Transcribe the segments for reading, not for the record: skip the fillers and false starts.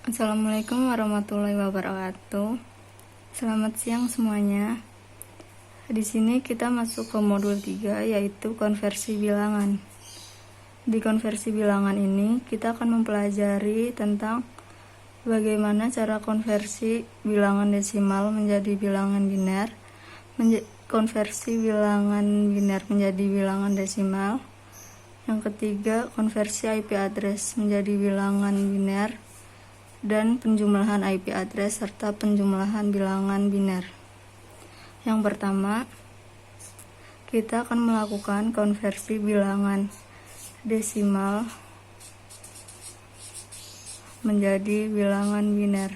Assalamualaikum warahmatullahi wabarakatuh. Selamat siang semuanya. Di sini kita masuk ke modul 3, yaitu konversi bilangan. Di konversi bilangan ini kita akan mempelajari tentang bagaimana cara konversi bilangan desimal menjadi bilangan biner, konversi bilangan biner menjadi bilangan desimal. Yang ketiga, konversi IP address menjadi bilangan biner dan penjumlahan IP address serta penjumlahan bilangan biner. Yang pertama, kita akan melakukan konversi bilangan desimal menjadi bilangan biner.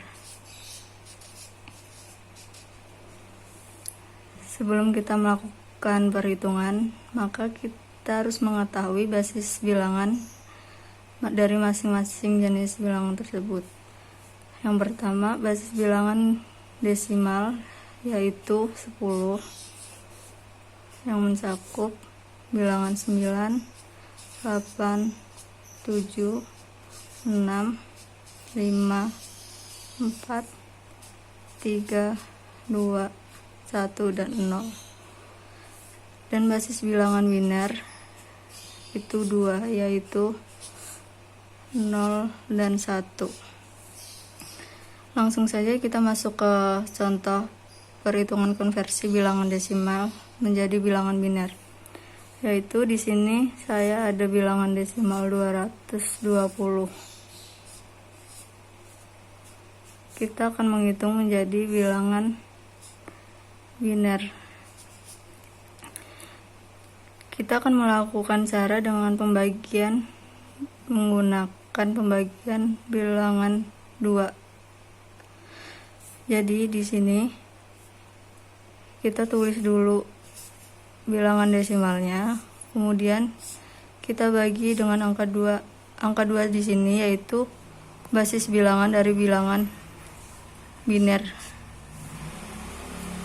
Sebelum kita melakukan perhitungan, maka kita harus mengetahui basis bilangan dari masing-masing jenis bilangan tersebut. Yang pertama, basis bilangan desimal yaitu 10 yang mencakup bilangan 9, 8, 7, 6, 5, 4, 3, 2, 1, dan 0. Dan basis bilangan biner itu 2, yaitu 0 dan 1. Langsung saja kita masuk ke contoh perhitungan konversi bilangan desimal menjadi bilangan biner. Yaitu di sini saya ada bilangan desimal 220. Kita akan menghitung menjadi bilangan biner. Kita akan melakukan cara dengan pembagian menggunakan pembagian bilangan 2. Jadi di sini kita tulis dulu bilangan desimalnya, kemudian kita bagi dengan angka 2. Angka 2 di sini yaitu basis bilangan dari bilangan biner.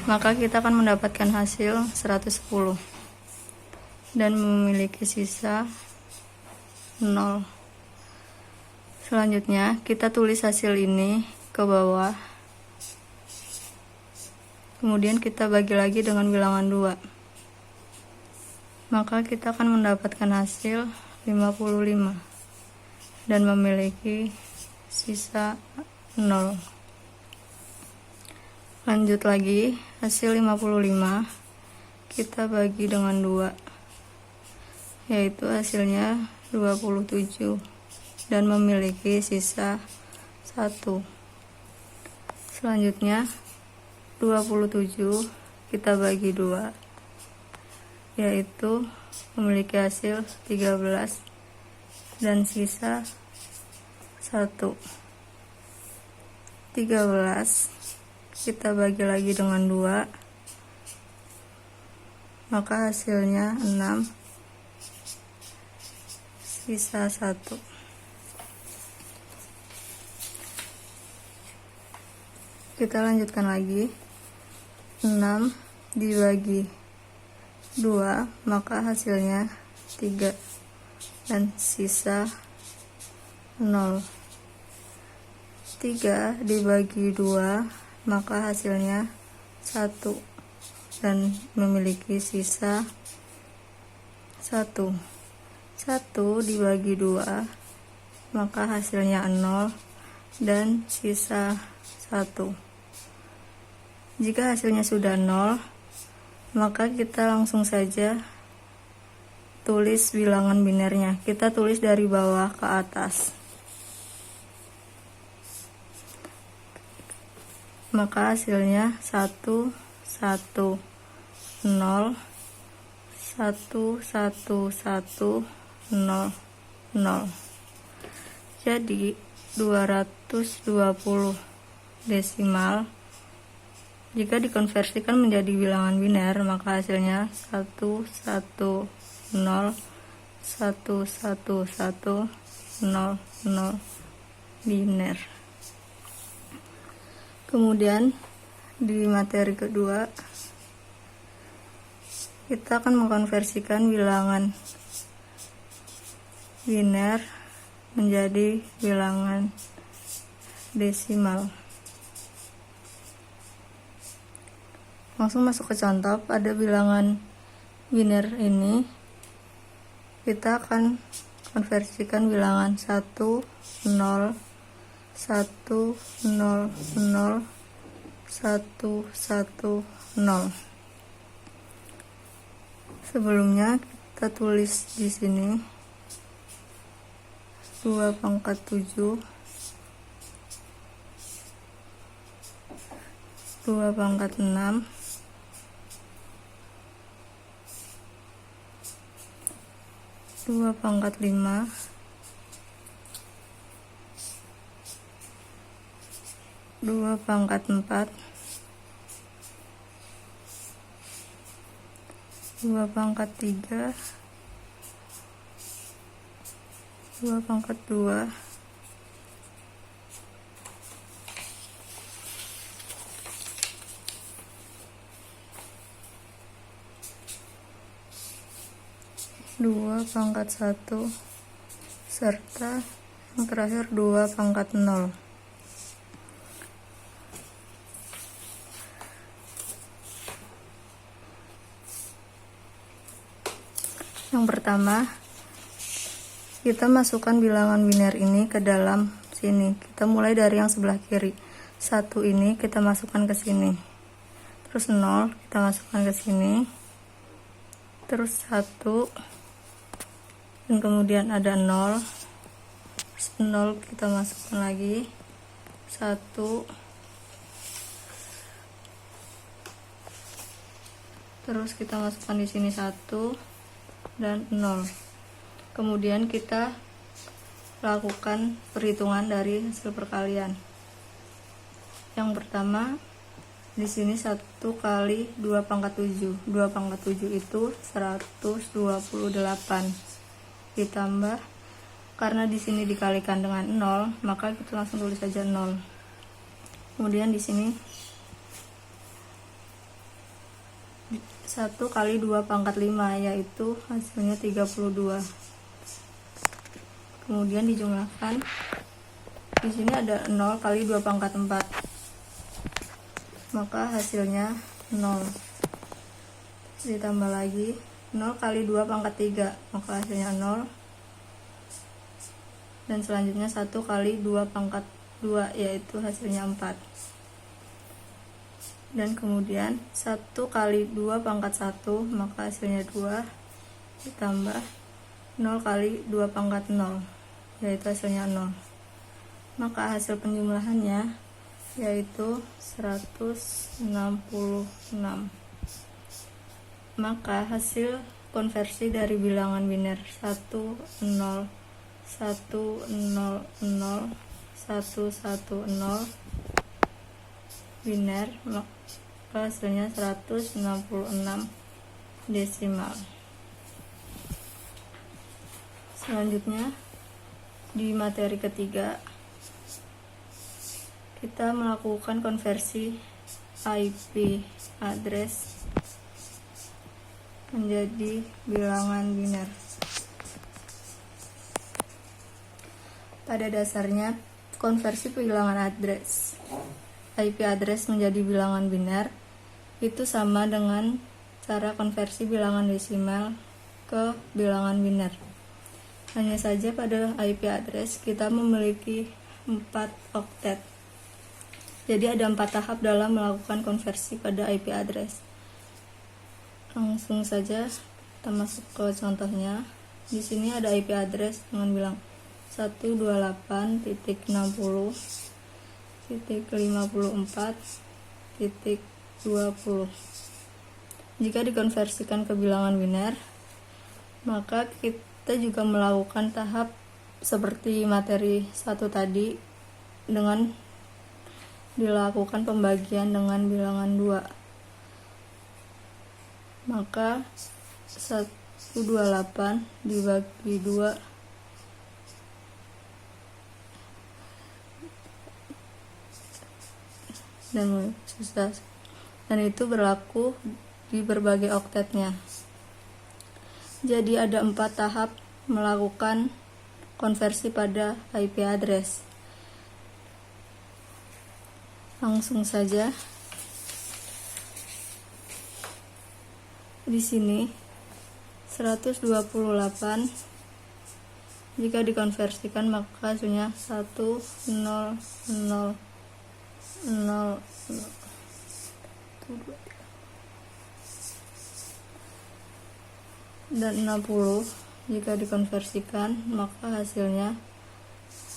Maka kita akan mendapatkan hasil 110 dan memiliki sisa 0. Selanjutnya kita tulis hasil ini ke bawah. Kemudian kita bagi lagi dengan bilangan 2. Maka kita akan mendapatkan hasil 55 dan memiliki sisa 0. Lanjut lagi, hasil 55 kita bagi dengan 2, yaitu hasilnya 27 dan memiliki sisa 1. Selanjutnya 27 kita bagi 2, yaitu memiliki hasil 13 dan sisa 1. 13 kita bagi lagi dengan 2, maka hasilnya 6, sisa 1. Kita lanjutkan lagi. 6 dibagi 2, maka hasilnya 3 dan sisa 0. 3 dibagi 2, maka hasilnya 1 dan memiliki sisa 1. 1 dibagi 2, maka hasilnya 0 dan sisa 1. Jika hasilnya sudah 0, maka kita langsung saja tulis bilangan binernya. Kita tulis dari bawah ke atas. Maka hasilnya 1, 1, 0, 1, 1, 1, 0, 0. Jadi 220 desimal jika dikonversikan menjadi bilangan biner, maka hasilnya 1, 1, 0, 1, 1, 1, 0, 0 biner. Kemudian di materi kedua kita akan mengkonversikan bilangan biner menjadi bilangan desimal. Langsung masuk ke contoh. Pada bilangan biner ini kita akan konversikan bilangan 1 0 1 0 0 1 1 0. Sebelumnya kita tulis di sini 2 pangkat 7, 2 pangkat 6, 2 pangkat 5, 2 pangkat 4, 2 pangkat 3, 2 pangkat 2, 2 pangkat 1, serta yang terakhir 2 pangkat 0. Yang pertama, kita masukkan bilangan biner ini ke dalam sini. Kita mulai dari yang sebelah kiri. 1 ini kita masukkan ke sini. Terus 0 kita masukkan ke sini. Terus 1, dan kemudian ada 0. Terus 0 kita masukkan lagi. 1. Terus kita masukkan di sini 1 dan 0. Kemudian kita lakukan perhitungan dari hasil perkalian. Yang pertama, di sini 1 kali 2 pangkat 7. 2 pangkat 7 itu 128. Ditambah, karena di sini dikalikan dengan 0, maka kita langsung tulis saja 0. Kemudian di sini 1 kali 2 pangkat 5, yaitu hasilnya 32. Kemudian dijumlahkan. Di sini ada 0 kali 2 pangkat 4. Maka hasilnya 0. Ditambah lagi 0 kali 2 pangkat 3, maka hasilnya 0. Dan selanjutnya 1 kali 2 pangkat 2, yaitu hasilnya 4. Dan kemudian 1 kali 2 pangkat 1, maka hasilnya 2, ditambah 0 kali 2 pangkat 0, yaitu hasilnya 0. Maka hasil penjumlahannya yaitu 166. Maka hasil konversi dari bilangan biner 1 0 1 0 0 1 1 0 biner, hasilnya 166 desimal. Selanjutnya di materi ketiga kita melakukan konversi IP address menjadi bilangan biner. Pada dasarnya, konversi bilangan address IP address menjadi bilangan biner itu sama dengan cara konversi bilangan desimal ke bilangan biner. Hanya saja pada IP address kita memiliki 4 oktet. Jadi ada 4 tahap dalam melakukan konversi pada IP address. Langsung saja kita masuk ke contohnya. Di sini ada IP address dengan bilang 128.60.54.20. Jika dikonversikan ke bilangan biner, maka kita juga melakukan tahap seperti materi 1 tadi dengan dilakukan pembagian dengan bilangan 2. Maka 128 dibagi 2 dan itu berlaku di berbagai oktetnya. Jadi ada 4 tahap melakukan konversi pada IP address. Langsung saja. Di sini 128 jika dikonversikan maka hasilnya 10000 dan 60 jika dikonversikan maka hasilnya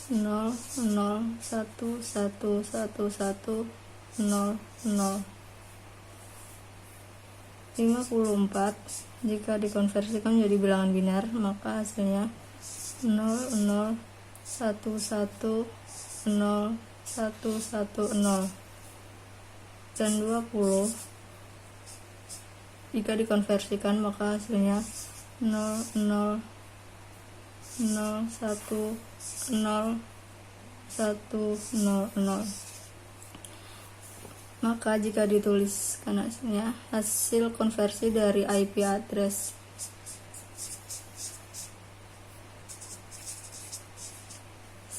0,0111100. 54 jika dikonversikan menjadi bilangan biner maka hasilnya 0,0110110. Dan 20 jika dikonversikan maka hasilnya 0,0010100. Maka jika dituliskan hasilnya, hasil konversi dari IP address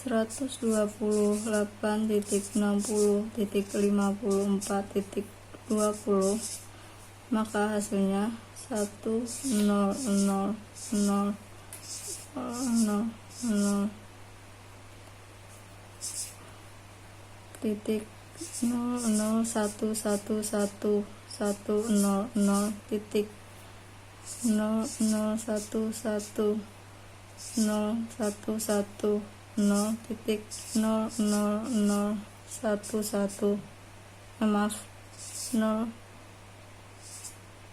(128.60.54.20) maka hasilnya 1000000 titik 0011110 titik 0011011 titik 00011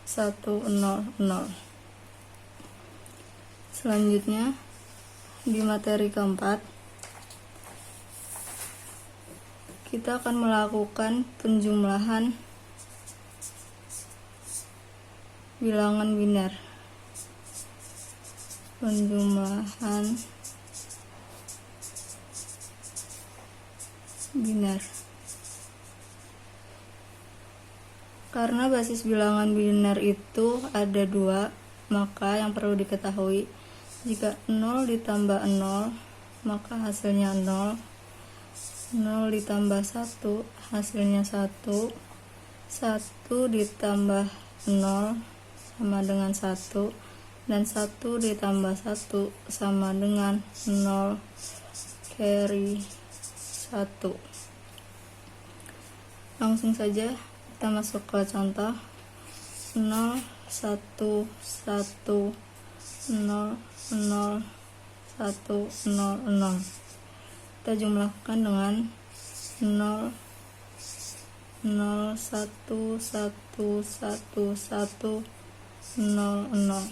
0100. Selanjutnya di materi keempat kita akan melakukan penjumlahan bilangan biner. Penjumlahan biner. Karena basis bilangan biner itu ada 2, maka yang perlu diketahui jika 0 ditambah 0 maka hasilnya 0. 0 ditambah 1 hasilnya 1. 1 ditambah 0 sama dengan 1, dan 1 ditambah 1 sama dengan 0 carry 1. Langsung saja kita masuk ke contoh 0 1 1 0 0 1 0 0. Kita jumlahkan dengan 0 0 1 1 1 1 0 0.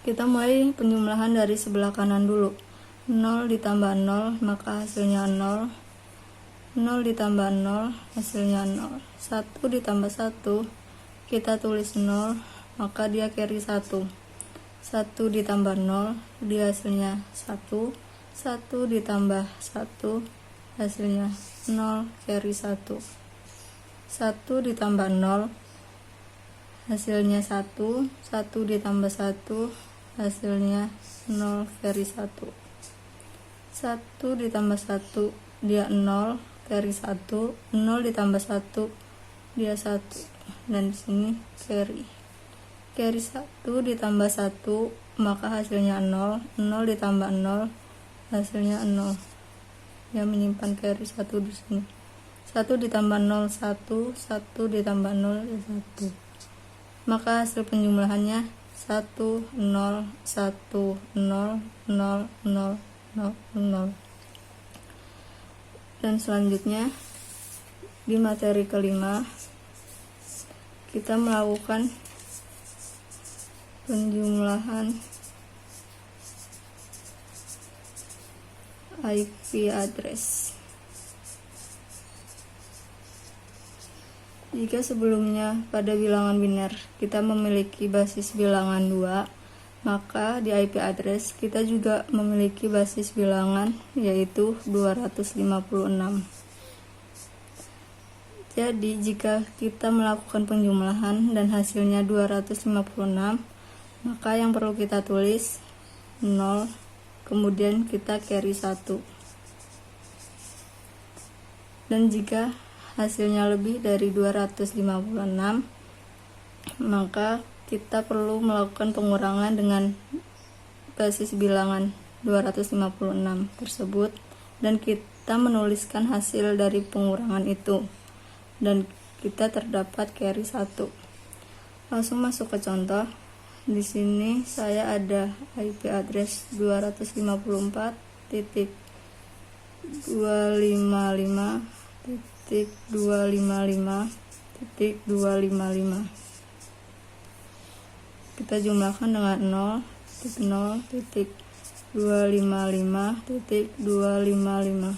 Kita mulai penjumlahan dari sebelah kanan dulu. 0 ditambah 0 maka hasilnya 0. 0 ditambah 0 hasilnya 0. 1 ditambah 1 kita tulis 0 maka dia carry 1. 1 ditambah 0 dia hasilnya 1. 1 ditambah 1 hasilnya 0 carry 1. 1 ditambah 0 hasilnya 1. 1 ditambah 1 hasilnya 0 carry 1. 1 ditambah 1 dia 0 carry 1. 0 ditambah 1 dia 1, dan di sini carry 1 ditambah 1 maka hasilnya 0. 0 ditambah 0 hasilnya 0. Dia menyimpan carry 1 di sini. 1 ditambah 0 1, 1 ditambah 0 1. Maka hasil penjumlahannya 1 0 1 0 0 0 0 0. Dan selanjutnya di materi kelima kita melakukan penjumlahan IP address. Jika sebelumnya pada bilangan biner kita memiliki basis bilangan 2, maka di IP address kita juga memiliki basis bilangan yaitu 256. Jadi jika kita melakukan penjumlahan dan hasilnya 256, maka yang perlu kita tulis 0, kemudian kita carry 1. Dan jika hasilnya lebih dari 256, maka kita perlu melakukan pengurangan dengan basis bilangan 256 tersebut, dan kita menuliskan hasil dari pengurangan itu, dan kita terdapat carry 1. Langsung masuk ke contoh. Di sini saya ada IP address 255.255.255.255. Kita jumlahkan dengan 0.0.255.255.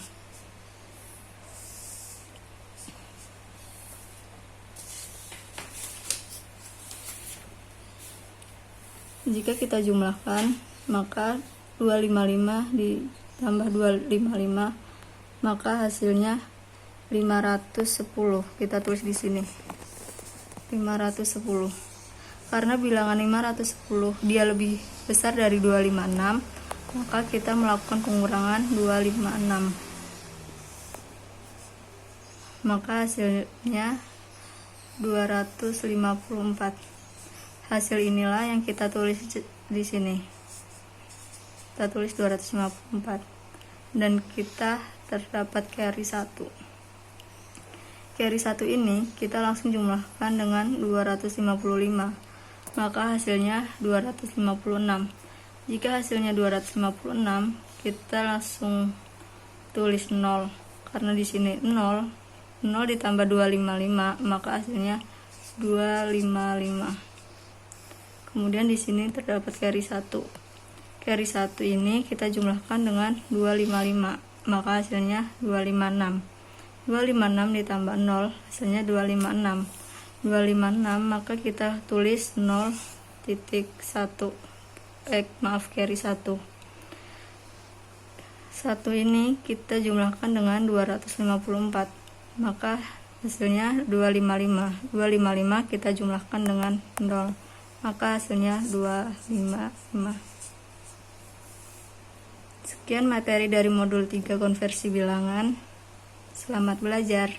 Jika kita jumlahkan, maka 255 ditambah 255, maka hasilnya 510. Kita tulis di sini 510. Karena bilangan 510 dia lebih besar dari 256, maka kita melakukan pengurangan 256. Maka hasilnya 254. Hasil inilah yang kita tulis di sini. Kita tulis 254, dan kita terdapat carry 1. Carry 1 ini kita langsung jumlahkan dengan 255, maka hasilnya 256. Jika hasilnya 256, kita langsung tulis 0, karena di sini 0 ditambah 255, maka hasilnya 255. Kemudian di sini terdapat carry 1. Carry 1 ini kita jumlahkan dengan 255, maka hasilnya 256. 256 ditambah 0, hasilnya 256. 256, maka kita tulis 0.1. Carry 1. 1 ini kita jumlahkan dengan 254, maka hasilnya 255. 255 kita jumlahkan dengan 0, maka hasilnya 255. Sekian materi dari modul 3 konversi bilangan. Selamat belajar.